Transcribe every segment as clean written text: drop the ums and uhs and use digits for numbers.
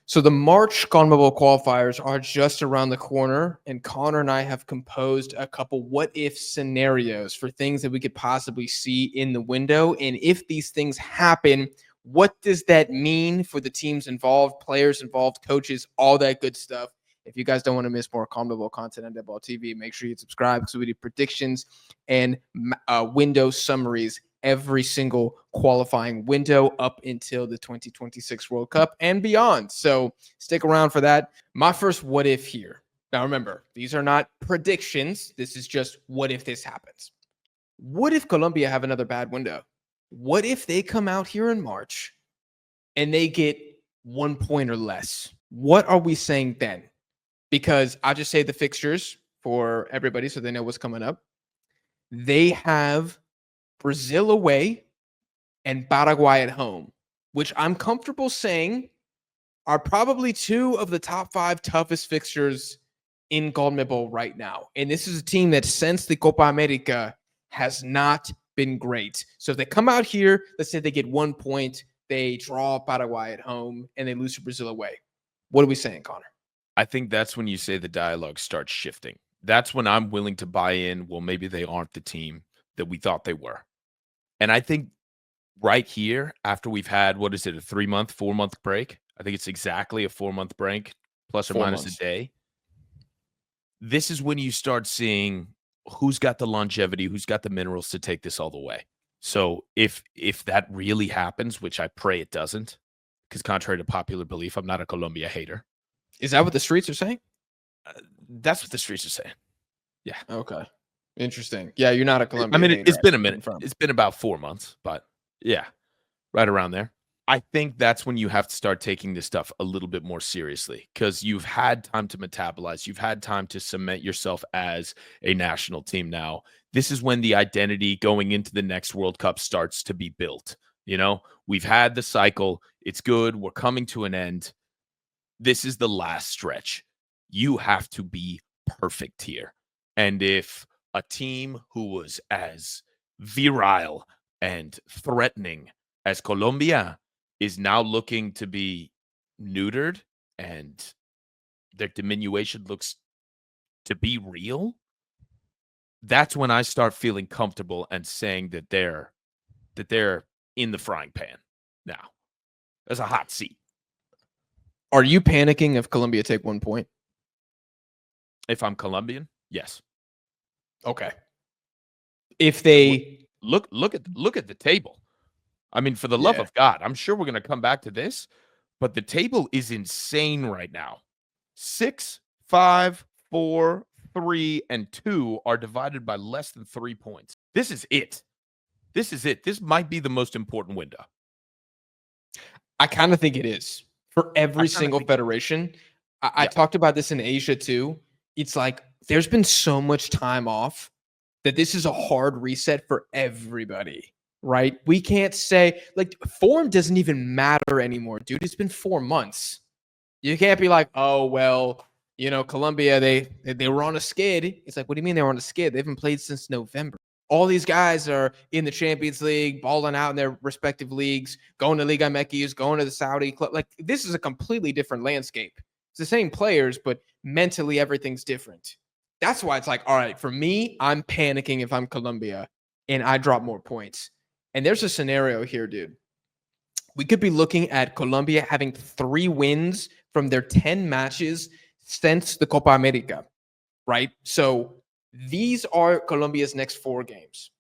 So the March CONMEBOL qualifiers are just around the corner, and Connor and I have composed a couple what if scenarios for things that we could possibly see in the window. And if these things happen, what does that mean for the teams involved, players involved, coaches, all that good stuff? If you guys don't want to miss more CONMEBOL content on Deadball TV, make sure you subscribe because we do predictions and window summaries every single qualifying window up until the 2026 World Cup and beyond. So stick around for that. My first what if here. Now remember, these are not predictions. This is just what if this happens. What if Colombia have another bad window? What if they come out here in March and they get 1 point or less? What are we saying then? Because I'll just say the fixtures for everybody so they know what's coming up. They have Brazil away and Paraguay at home, which I'm comfortable saying are probably two of the top 5 toughest fixtures in CONMEBOL right now. And this is a team that since the Copa America has not been great. So if they come out here, let's say they get 1 point, they draw Paraguay at home, and they lose to Brazil away. What are we saying, Connor? I think that's when you say the dialogue starts shifting. That's when I'm willing to buy in, well, maybe they aren't the team that we thought they were. And I think right here, after we've had, what is it, a 3-month, 4-month break? I think it's exactly a 4-month break, plus or minus a day. This is when you start seeing who's got the longevity, who's got the minerals to take this all the way. So if that really happens, which I pray it doesn't, because contrary to popular belief, I'm not a Colombia hater. Is that what the streets are saying? That's what the streets are saying. Yeah. Okay. Interesting. Yeah, you're not a Colombia I mean, hater, it's been a minute. It's been about 4 months, but yeah, right around there. I think that's when you have to start taking this stuff a little bit more seriously because you've had time to metabolize. You've had time to cement yourself as a national team now. This is when the identity going into the next World Cup starts to be built. You know, we've had the cycle. It's good. We're coming to an end. This is the last stretch. You have to be perfect here. And if a team who was as virile and threatening as Colombia is now looking to be neutered and their diminution looks to be real, that's when I start feeling comfortable and saying that they're in the frying pan now. There's a hot seat. Are you panicking if Colombia take 1 point? If I'm Colombian, yes. Okay. If they look at the table. I mean, for the love of God, I'm sure we're going to come back to this, but the table is insane right now. 6, 5, 4, 3, and 2 are divided by less than 3 points. This is it. This is it. This might be the most important window. I kind of think it is for every single federation. I talked about this in Asia too. It's like there's been so much time off that this is a hard reset for everybody, right? We can't say, like, form doesn't even matter anymore, dude. It's been 4 months. You can't be like, oh, well, you know, Colombia, they were on a skid. It's like, what do you mean they were on a skid? They haven't played since November. All these guys are in the Champions League, balling out in their respective leagues, going to Liga MX, going to the Saudi club. Like, this is a completely different landscape. It's the same players, but mentally everything's different. That's why it's like, all right, for me, I'm panicking if I'm Colombia and I drop more points. And there's a scenario here, dude. We could be looking at Colombia having 3 wins from their 10 matches since the Copa America, right? So these are Colombia's next 4 games.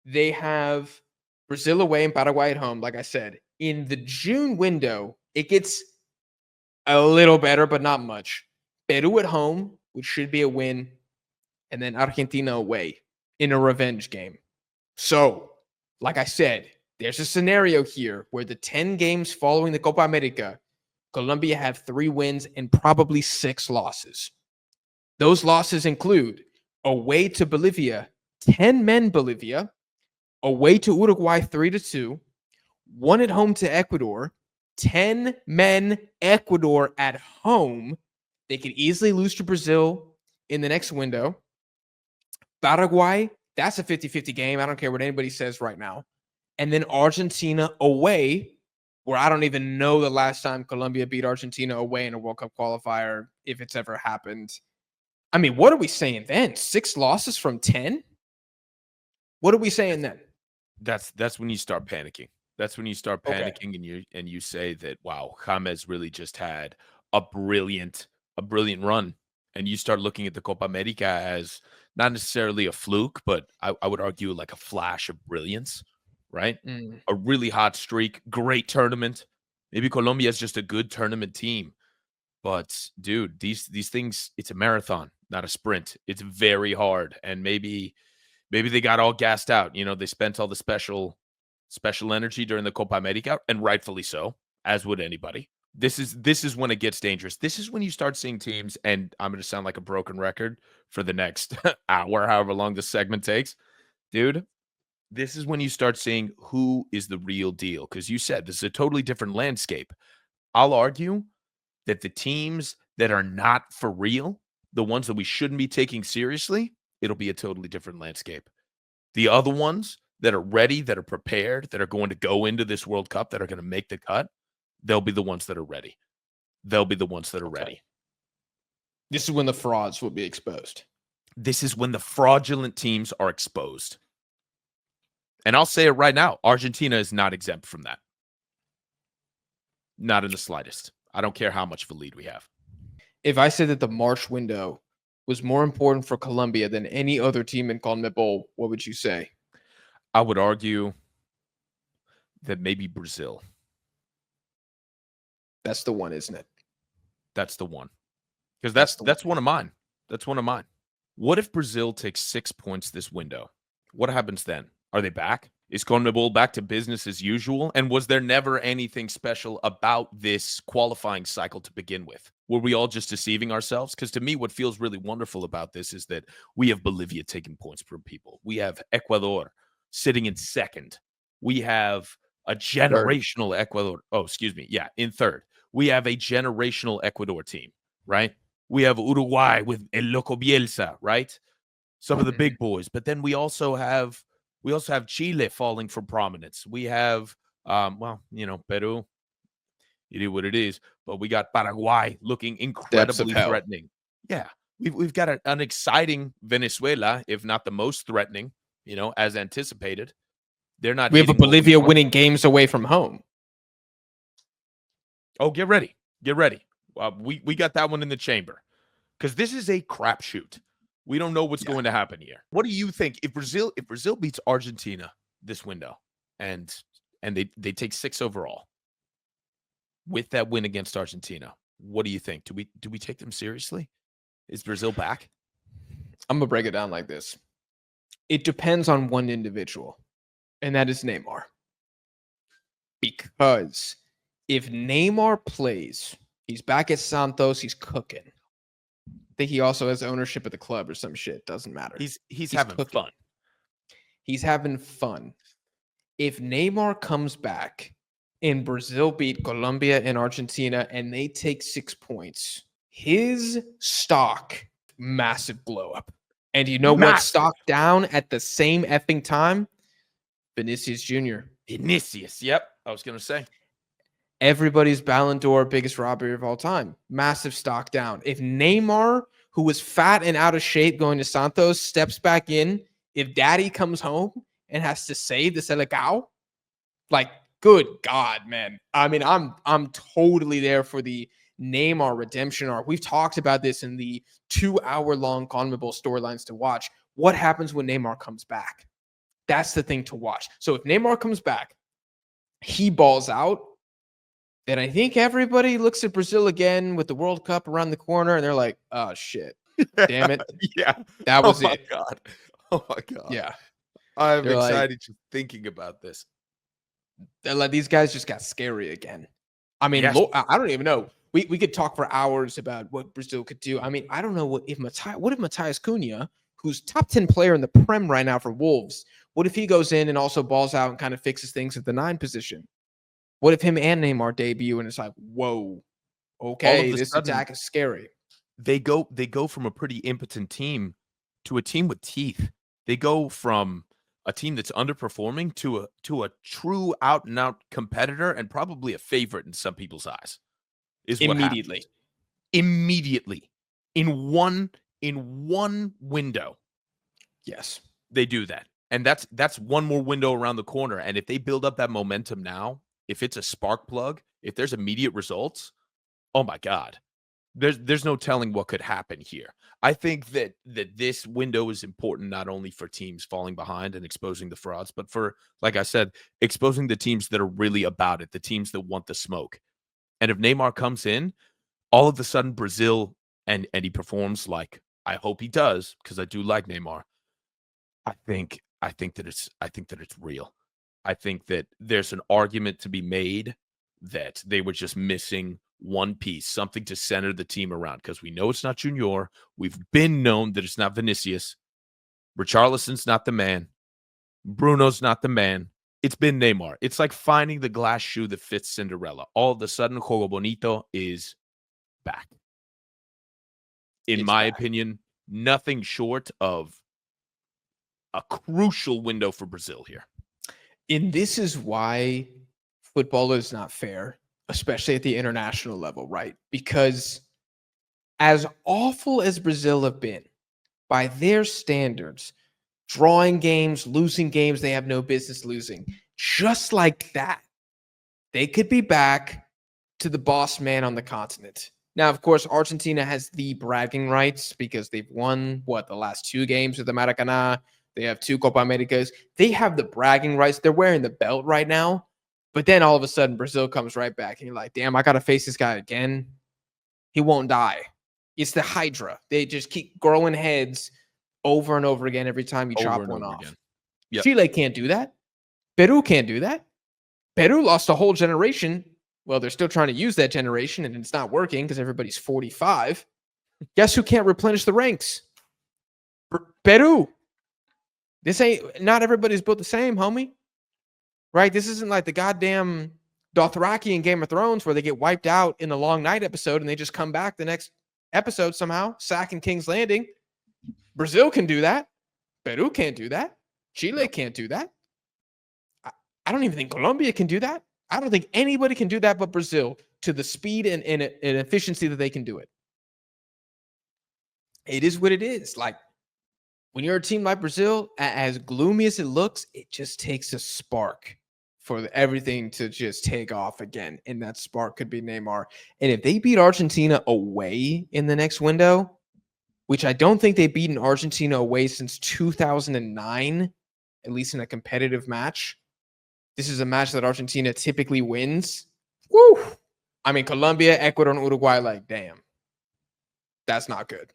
They have Brazil away and Paraguay at home, like I said. In the June window, it gets a little better, but not much. Peru at home, which should be a win, and then Argentina away in a revenge game. So, like I said, there's a scenario here where the 10 games following the Copa America, Colombia have 3 wins and probably 6 losses. Those losses include away to Bolivia, 10 men Bolivia, away to Uruguay 3-2, 1 at home to Ecuador, 10 men Ecuador at home. They could easily lose to Brazil in the next window. Paraguay, that's a 50-50 game. I don't care what anybody says right now. And then Argentina away, where I don't even know the last time Colombia beat Argentina away in a World Cup qualifier, if it's ever happened. I mean, what are we saying then? 6 losses from 10? What are we saying then? That's when you start panicking. That's when you start Okay. panicking and you say that, wow, James really just had a brilliant run. And you start looking at the Copa America as not necessarily a fluke, but I would argue like a flash of brilliance, right? Mm, A really hot streak, great tournament. Maybe Colombia is just a good tournament team. But dude, these things, it's a marathon, not a sprint. It's very hard. And maybe they got all gassed out. You know, they spent all the special energy during the Copa America, and rightfully so, as would anybody. This is when it gets dangerous. This is when you start seeing teams, and I'm going to sound like a broken record for the next hour, however long this segment takes, dude. This is when you start seeing who is the real deal, because you said this is a totally different landscape. I'll argue that the teams that are not for real, the ones that we shouldn't be taking seriously, it'll be a totally different landscape. The other ones that are ready, that are prepared, that are going to go into this World Cup, that are going to make the cut, they'll be the ones that are ready. They'll be the ones that are okay. ready. This is when the frauds will be exposed. This is when the fraudulent teams are exposed. And I'll say it right now, Argentina is not exempt from that. Not in the slightest. I don't care how much of a lead we have. If I said that the March window was more important for Colombia than any other team in CONMEBOL, what would you say? I would argue that maybe Brazil. That's the one, isn't it? That's the one. Because that's one of mine. That's one of mine. What if Brazil takes 6 points this window? What happens then? Are they back? Is CONMEBOL back to business as usual? And was there never anything special about this qualifying cycle to begin with? Were we all just deceiving ourselves? Because to me, what feels really wonderful about this is that we have Bolivia taking points from people. We have Ecuador sitting in second. We have a generational Ecuador. Oh, excuse me. Yeah, in third. We have a generational Ecuador team, right? We have Uruguay with El Loco Bielsa, right? Some of the big boys. But then we also have Chile falling from prominence. We have Peru. It is what it is. But we got Paraguay looking incredibly threatening. Yeah. We've got an exciting Venezuela, if not the most threatening, as anticipated. They're not. We have a Bolivia winning games away from home. Oh, get ready. Get ready. We got that one in the chamber because this is a crapshoot. We don't know what's going to happen here. What do you think if Brazil beats Argentina this window and they take 6 overall with that win against Argentina? What do you think? Do we take them seriously? Is Brazil back? I'm gonna break it down like this. It depends on one individual, and that is Neymar. Because if Neymar plays, he's back at Santos, he's cooking. I think he also has ownership of the club or some shit. Doesn't matter. He's having cooking. fun. He's having fun. If Neymar comes back and Brazil beat Colombia and Argentina and they take 6 points, his stock, massive blow up. And you know what stock down at the same effing time? Vinicius Jr. Vinicius, yep. I was going to say. Everybody's Ballon d'Or biggest robbery of all time. Massive stock down. If Neymar, who was fat and out of shape going to Santos, steps back in, if Daddy comes home and has to save the Selecao, like, good God, man. I mean, I'm totally there for the Neymar redemption arc. We've talked about this in the 2-hour-long CONMEBOL storylines to watch. What happens when Neymar comes back? That's the thing to watch. So if Neymar comes back, he balls out, then I think everybody looks at Brazil again with the World Cup around the corner, and they're like, oh, shit. Damn it. Yeah. That was it. God. Oh, my God. Yeah. I'm excited just thinking about this. These guys just got scary again. I mean, I don't even know. We could talk for hours about what Brazil could do. I mean, I don't know what if Matheus Cunha, who's top 10 player in the Prem right now for Wolves, what if he goes in and also balls out and kind of fixes things at the 9 position? What if him and Neymar debut and it's like, whoa, okay, this attack is scary. They go from a pretty impotent team to a team with teeth. They go from a team that's underperforming to a true out and out competitor and probably a favorite in some people's eyes is what Immediately. happens. Immediately. In one window, Yes. they do that. And that's one more window around the corner. And if they build up that momentum now, if it's a spark plug, if there's immediate results, oh my God. There's no telling what could happen here. I think that this window is important not only for teams falling behind and exposing the frauds, but for, like I said, exposing the teams that are really about it, the teams that want the smoke. And if Neymar comes in, all of a sudden Brazil and he performs like I hope he does, because I do like Neymar. I think that it's real. I think that there's an argument to be made that they were just missing one piece, something to center the team around, because we know it's not Junior. We've been known that it's not Vinicius. Richarlison's not the man. Bruno's not the man. It's been Neymar. It's like finding the glass shoe that fits Cinderella. All of a sudden, Juego Bonito is back. In my opinion, nothing short of a crucial window for Brazil here. And this is why football is not fair, especially at the international level, right? Because as awful as Brazil have been, by their standards, drawing games, losing games they have no business losing, just like that, they could be back to the boss man on the continent. Now, of course, Argentina has the bragging rights because they've won, the last 2 games of the Maracanã. They have 2 Copa Americas. They have the bragging rights. They're wearing the belt right now. But then all of a sudden, Brazil comes right back. And you're like, damn, I got to face this guy again. He won't die. It's the Hydra. They just keep growing heads over and over again every time you chop one off. Yep. Chile can't do that. Peru can't do that. Peru lost a whole generation. Well, they're still trying to use that generation, and it's not working because everybody's 45. Guess who can't replenish the ranks? Peru. This ain't, not everybody's built the same, homie. Right? This isn't like the goddamn Dothraki in Game of Thrones where they get wiped out in the Long Night episode and they just come back the next episode somehow, sacking King's Landing. Brazil can do that. Peru can't do that. Chile can't do that. I don't even think Colombia can do that. I don't think anybody can do that but Brazil to the speed and efficiency that they can do it. It is what it is. Like, when you're a team like Brazil, as gloomy as it looks, it just takes a spark for everything to just take off again. And that spark could be Neymar. And if they beat Argentina away in the next window, which I don't think they've beaten Argentina away since 2009, at least in a competitive match. This is a match that Argentina typically wins. Woo! I mean, Colombia, Ecuador, and Uruguay, like, damn. That's not good.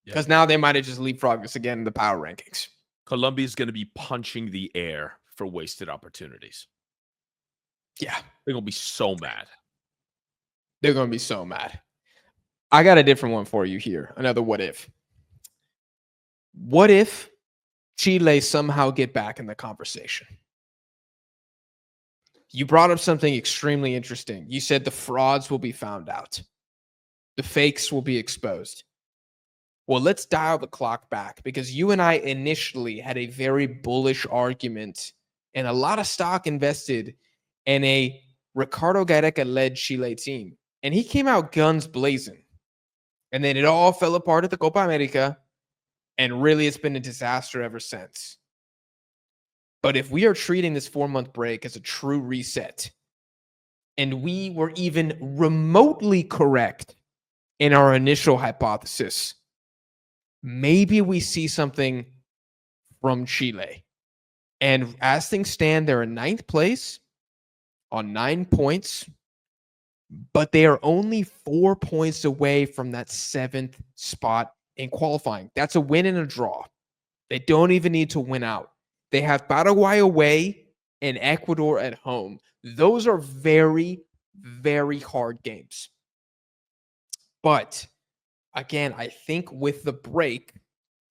Because now they might have just leapfrogged us again in the power rankings. Colombia's going to be punching the air for wasted opportunities. Yeah. They're going to be so mad. They're going to be so mad. I got a different one for you here. Another what if. What if Chile somehow get back in the conversation? You brought up something extremely interesting. You said the frauds will be found out. The fakes will be exposed. Well, let's dial the clock back because you and I initially had a very bullish argument and a lot of stock invested in a Ricardo Gareca-led Chile team. And he came out guns blazing. And then it all fell apart at the Copa America. And really, it's been a disaster ever since. But if we are treating this 4-month break as a true reset, and we were even remotely correct in our initial hypothesis, maybe we see something from Chile. And as things stand, they're in 9th place on 9 points, but they are only 4 points away from that 7th spot in qualifying. That's a win and a draw. They don't even need to win out. They have Paraguay away and Ecuador at home. Those are very, very hard games. But again, I think with the break,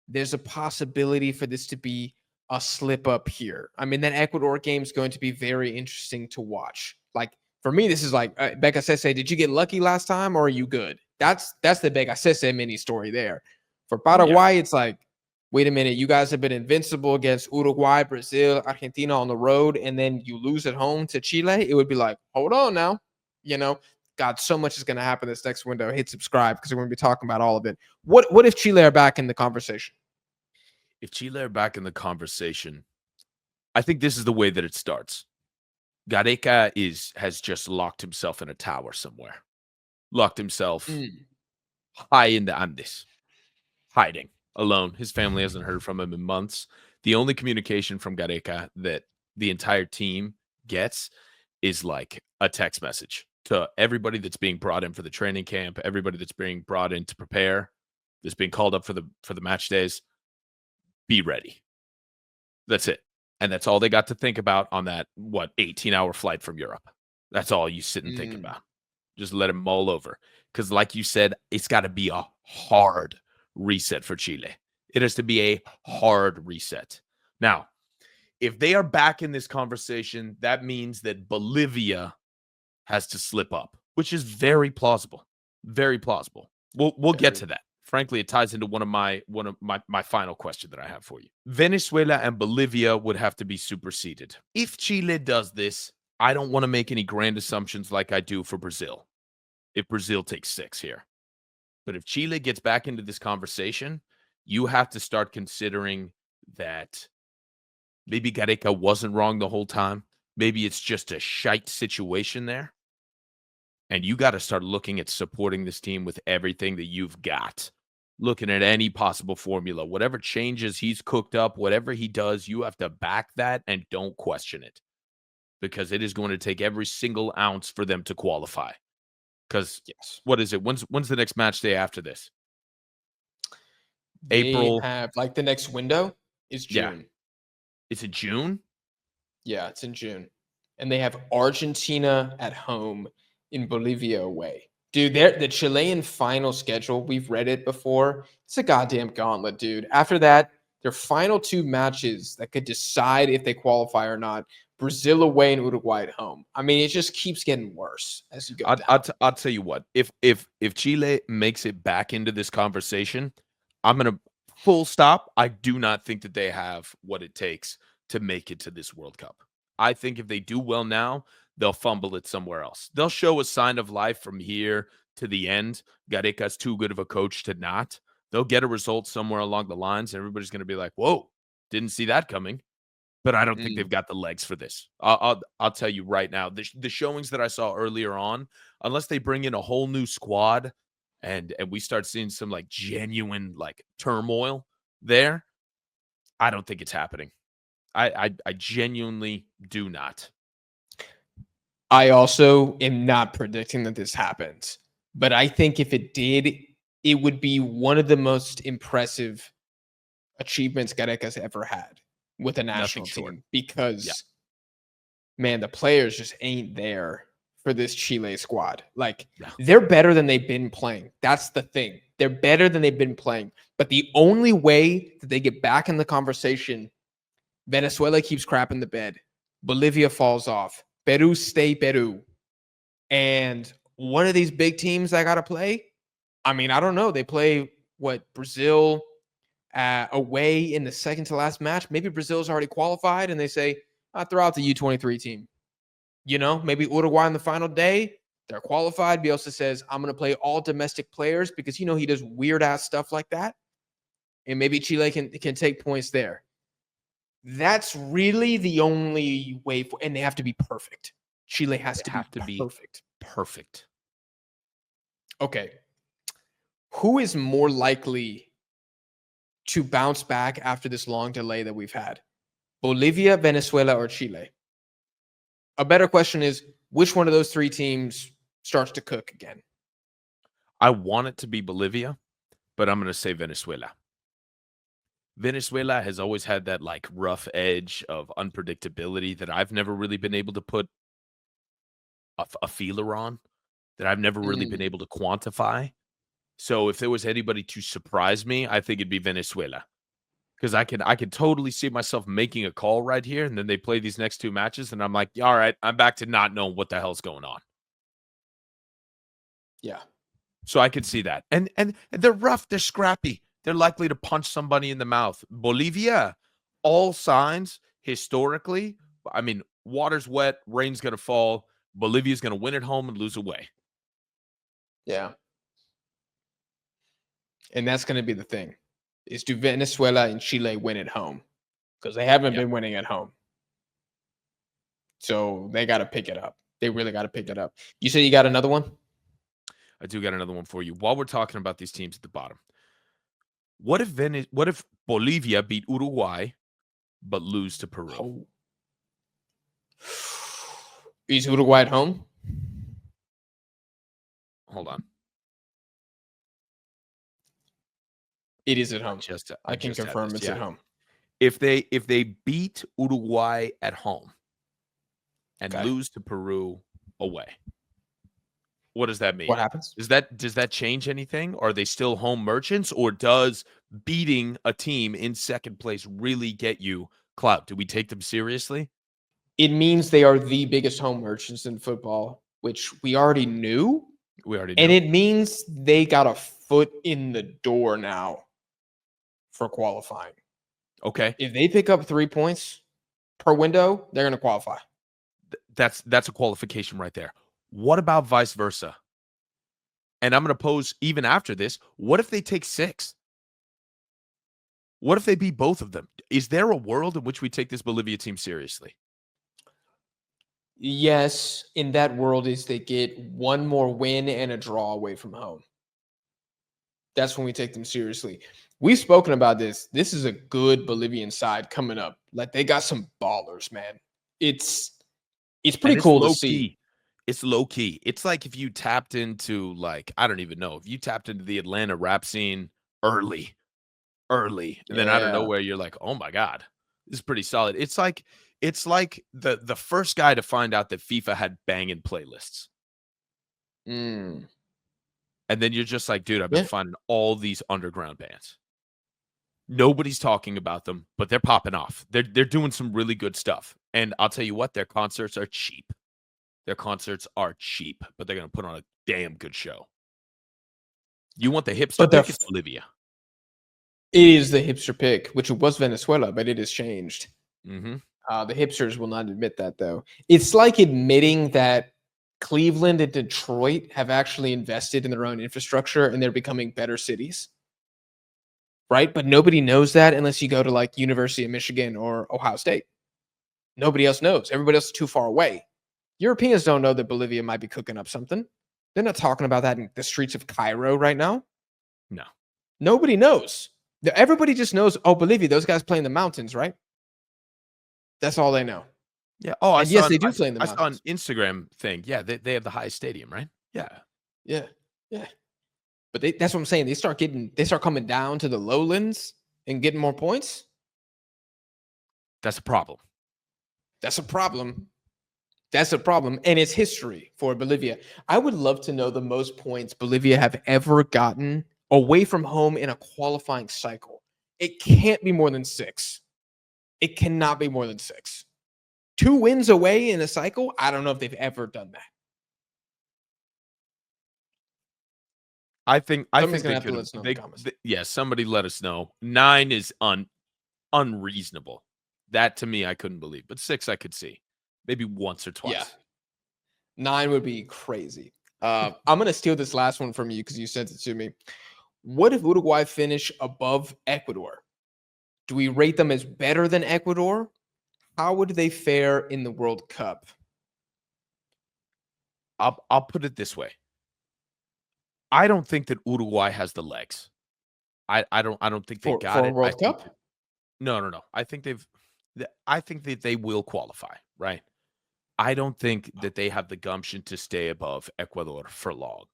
there's a possibility for this to be a slip up here. I mean, that Ecuador game is going to be very interesting to watch. Like, for me, this is like, Becca Sese, did you get lucky last time or are you good? That's the Becca Sese mini story there. For Paraguay, it's like, wait a minute, you guys have been invincible against Uruguay, Brazil, Argentina on the road, and then you lose at home to Chile, it would be like, hold on now. You know, God, so much is going to happen this next window. Hit subscribe because we're going to be talking about all of it. What if Chile are back in the conversation? If Chile are back in the conversation, I think this is the way that it starts. Gareca has just locked himself in a tower somewhere. Locked himself high in the Andes, hiding alone. His family hasn't heard from him in months. The only communication from Gareca that the entire team gets is like a text message to everybody that's being brought in for the training camp, everybody that's being brought in to prepare, that's being called up for the match days. Be ready. That's it. And that's all they got to think about on that 18-hour flight from Europe. That's all you sit and think about. Just let it mull over. Because like you said, it's got to be a hard reset for Chile. It has to be a hard reset. Now, if they are back in this conversation, that means that Bolivia has to slip up, which is very plausible. Very plausible. We'll get to that. Frankly, it ties into one of my final question that I have for you. Venezuela and Bolivia would have to be superseded. If Chile does this, I don't want to make any grand assumptions like I do for Brazil. If Brazil takes 6 here. But if Chile gets back into this conversation, you have to start considering that maybe Gareca wasn't wrong the whole time. Maybe it's just a shite situation there. And you got to start looking at supporting this team with everything that you've got. Looking at any possible formula. Whatever changes he's cooked up, whatever he does, you have to back that and don't question it. Because it is going to take every single ounce for them to qualify. Because what is it? When's the next match day after this? They April. have like the next window is June. Yeah. Is it June? Yeah, it's in June. And they have Argentina at home in Bolivia away. Dude, the Chilean final schedule, we've read it before. It's a goddamn gauntlet, dude. After that, their final 2 matches that could decide if they qualify or not. Brazil away and Uruguay at home. I mean, it just keeps getting worse as you go down. I'll tell you what. If Chile makes it back into this conversation, I'm gonna full stop. I do not think that they have what it takes to make it to this World Cup. I think if they do well now, they'll fumble it somewhere else. They'll show a sign of life from here to the end. Gareca's too good of a coach to not. They'll get a result somewhere along the lines, and everybody's going to be like, whoa, didn't see that coming. But I don't think they've got the legs for this. I'll tell you right now, the showings that I saw earlier on, unless they bring in a whole new squad and we start seeing some like genuine like turmoil there, I don't think it's happening. I genuinely do not. I also am not predicting that this happens, but I think if it did, it would be one of the most impressive achievements Gareca's ever had with a national team because, man, the players just ain't there for this Chile squad. Like, they're better than they've been playing. That's the thing. They're better than they've been playing. But the only way that they get back in the conversation, Venezuela keeps crapping the bed. Bolivia falls off. Peru stay Peru. And one of these big teams I got to play, I mean, I don't know. They play, Brazil away in the second to last match. Maybe Brazil's already qualified and they say, throw out the U23 team. You know, maybe Uruguay on the final day, they're qualified. Bielsa says, I'm going to play all domestic players because, he does weird-ass stuff like that. And maybe Chile can take points there. That's really the only way and they have to be perfect. Chile has to be perfect. Perfect. Okay. Who is more likely to bounce back after this long delay that we've had? Bolivia, Venezuela, or Chile? A better question is, which one of those 3 teams starts to cook again? I want it to be Bolivia, but I'm going to say Venezuela. Venezuela has always had that like rough edge of unpredictability that I've never really been able to put a feeler on, that I've never really been able to quantify. So if there was anybody to surprise me, I think it'd be Venezuela. Because I could totally see myself making a call right here, and then they play these next 2 matches, and I'm like, all right, I'm back to not knowing what the hell's going on. Yeah. So I could see that. And they're rough, they're scrappy. they're likely to punch somebody in the mouth. Bolivia, all signs historically, I mean, water's wet, rain's going to fall. Bolivia's going to win at home and lose away. Yeah. And that's going to be the thing. Is do Venezuela and Chile win at home? Because they haven't Yeah. been winning at home. So they got to pick it up. They really got to pick it up. You say you got another one? I do got another one for you. While we're talking about these teams at the bottom, what if Bolivia beat Uruguay but lose to Peru? Oh. Is Uruguay at home? Hold on. It is at home. I can just had confirm this, it's yeah. at home. If they beat Uruguay at home and Okay. lose to Peru away, what does that mean? What happens? Does that change anything? Are they still home merchants, or does beating a team in second place really get you clout? Do we take them seriously? It means they are the biggest home merchants in football, which we already knew. We already And knew. it means they got a foot in the door now for qualifying. Okay. If they pick up 3 points per window, they're going to qualify. That's a qualification right there. What about vice versa? And I'm going to pose even after this, what if they take 6? What if they beat both of them? Is there a world in which we take this Bolivia team seriously? Yes, in that world is they get one more win and a draw away from home. That's when we take them seriously. We've spoken about this. This is a good Bolivian side coming up. Like they got some ballers, man. It's pretty cool to see. It's low key. It's like if you tapped into I don't even know, if you tapped into the Atlanta rap scene early, and then out of Yeah. nowhere you're like, "Oh my god, this is pretty solid." It's like the first guy to find out that FIFA had banging playlists. Mm. And then you're just like, "Dude, I've been Yeah. finding all these underground bands. Nobody's talking about them, but they're popping off. They're doing some really good stuff. And I'll tell you what, their concerts are cheap. Their concerts are cheap, but they're going to put on a damn good show. You want the hipster But pick? It's Bolivia. it is the hipster pick, which was Venezuela, but it has changed. Mm-hmm. The hipsters will not admit that, though. It's like admitting that Cleveland and Detroit have actually invested in their own infrastructure and they're becoming better cities. Right? But nobody knows that unless you go to like University of Michigan or Ohio State. Nobody else knows. Everybody else is too far away. Europeans don't know that Bolivia might be cooking up something. They're not talking about that in the streets of Cairo right now. No. Nobody knows. Everybody just knows, oh, Bolivia, those guys play in the mountains, right? That's all they know. Yeah. Oh, yes, they do play in the mountains. I saw an mountains. Instagram thing. Yeah, they have the highest stadium, right? Yeah. Yeah. Yeah. But that's what I'm saying. They start coming down to the lowlands and getting more points. That's a problem. That's a problem. That's a problem. And it's history for Bolivia. I would love to know the most points Bolivia have ever gotten away from home in a qualifying cycle. It can't be more than 6. It cannot be more than 6. 2 wins away in a cycle. I don't know if they've ever done that. I think Somebody's they gonna have to could let us know in the comments. yeah, somebody let us know. 9 is unreasonable. That to me I couldn't believe. But 6 I could see. Maybe once or twice. Yeah. 9 would be crazy. I'm gonna steal this last one from you because you sent it to me. What if Uruguay finish above Ecuador? Do we rate them as better than Ecuador? How would they fare in the World Cup? I'll put it this way. I don't think that Uruguay has the legs. I don't think they got for it. a World Cup? No. I think that they will qualify, right? I don't think that they have the gumption to stay above Ecuador for long.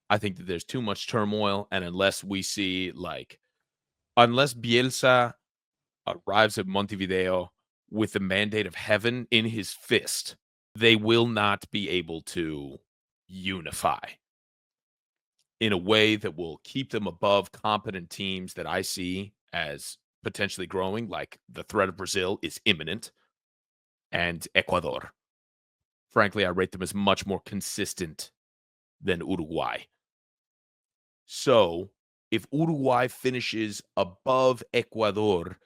I think that there's too much turmoil, and unless we see unless Bielsa arrives at Montevideo with the mandate of heaven in his fist, they will not be able to unify in a way that will keep them above competent teams that I see as potentially growing, like the threat of Brazil is imminent, and Ecuador. Frankly, I rate them as much more consistent than Uruguay. So if Uruguay finishes above Ecuador,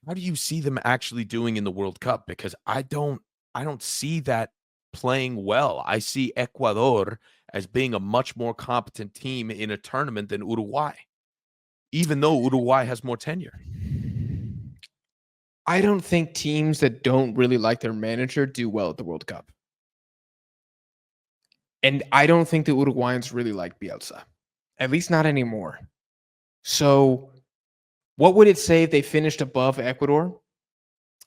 how do you see them actually doing in the World Cup? Because I don't see that playing well. I see Ecuador as being a much more competent team in a tournament than Uruguay, even though Uruguay has more tenure. I don't think teams that don't really like their manager do well at the World Cup. And I don't think the Uruguayans really like Bielsa, at least not anymore. So, what would it say if they finished above Ecuador?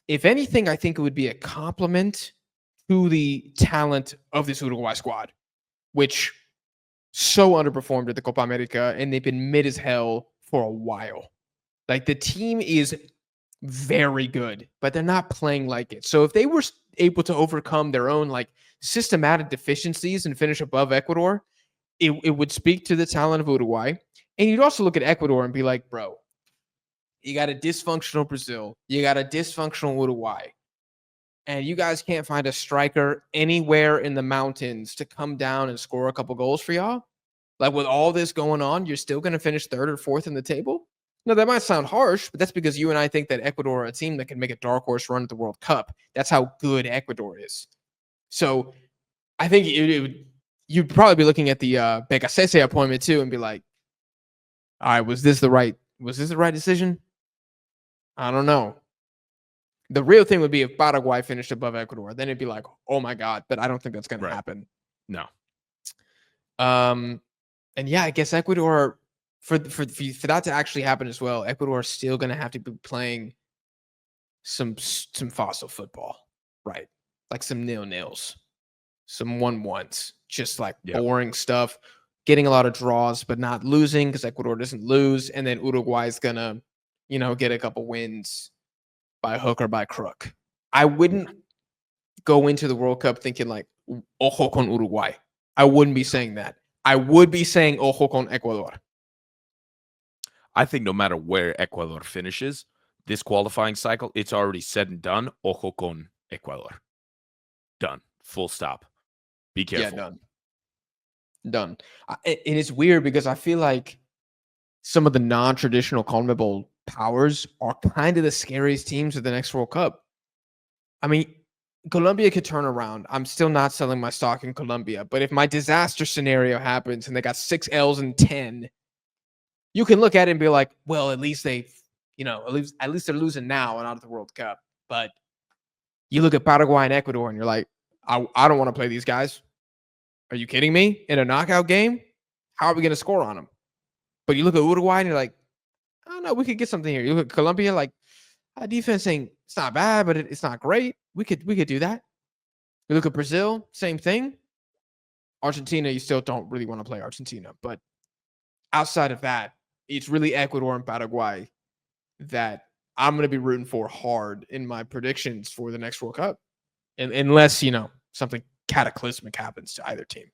If anything, I think it would be a compliment to the talent of this Uruguay squad, which so underperformed at the Copa America, and they've been mid as hell for a while. Like the team is very good, but they're not playing like it. So if they were able to overcome their own like systematic deficiencies and finish above Ecuador, it would speak to the talent of Uruguay. And you'd also look at Ecuador and be like, bro, you got a dysfunctional Brazil, you got a dysfunctional Uruguay, and you guys can't find a striker anywhere in the mountains to come down and score a couple goals for y'all. Like with all this going on, you're still going to finish third or fourth in the table. No, that might sound harsh, but that's because you and I think that Ecuador are a team that can make a dark horse run at the World Cup. That's how good Ecuador is. So I think you'd probably be looking at the Becasese appointment too and be like, all right, was this the right decision? I don't know. The real thing would be if Paraguay finished above Ecuador. Then it'd be like, oh my God, but I don't think that's going to happen. No. And yeah, I guess Ecuador, for that to actually happen as well, Ecuador is still going to have to be playing some fossil football, right? Like some 0-0s, some 1-1s, just like boring stuff, getting a lot of draws, but not losing because Ecuador doesn't lose. And then Uruguay is going to, get a couple wins by hook or by crook. I wouldn't go into the World Cup thinking like, ojo con Uruguay. I wouldn't be saying that. I would be saying ojo con Ecuador. I think no matter where Ecuador finishes this qualifying cycle, it's already said and done. Ojo con Ecuador. Done. Full stop. Be careful. Yeah, done. And it's weird because I feel like some of the non-traditional CONMEBOL powers are kind of the scariest teams of the next World Cup. I mean, Colombia could turn around. I'm still not selling my stock in Colombia, but if my disaster scenario happens and they got 6 L's and 10, you can look at it and be like, well, at least they've, at least they're losing now and not at the World Cup. But you look at Paraguay and Ecuador and you're like, I don't want to play these guys. Are you kidding me? In a knockout game? How are we going to score on them? But you look at Uruguay and you're like, I don't know, we could get something here. You look at Colombia, like, our defense ain't, it's not bad, but it's not great. We could do that. You look at Brazil, same thing. Argentina, you still don't really want to play Argentina. But outside of that, it's really Ecuador and Paraguay that I'm going to be rooting for hard in my predictions for the next World Cup. Unless, something cataclysmic happens to either team.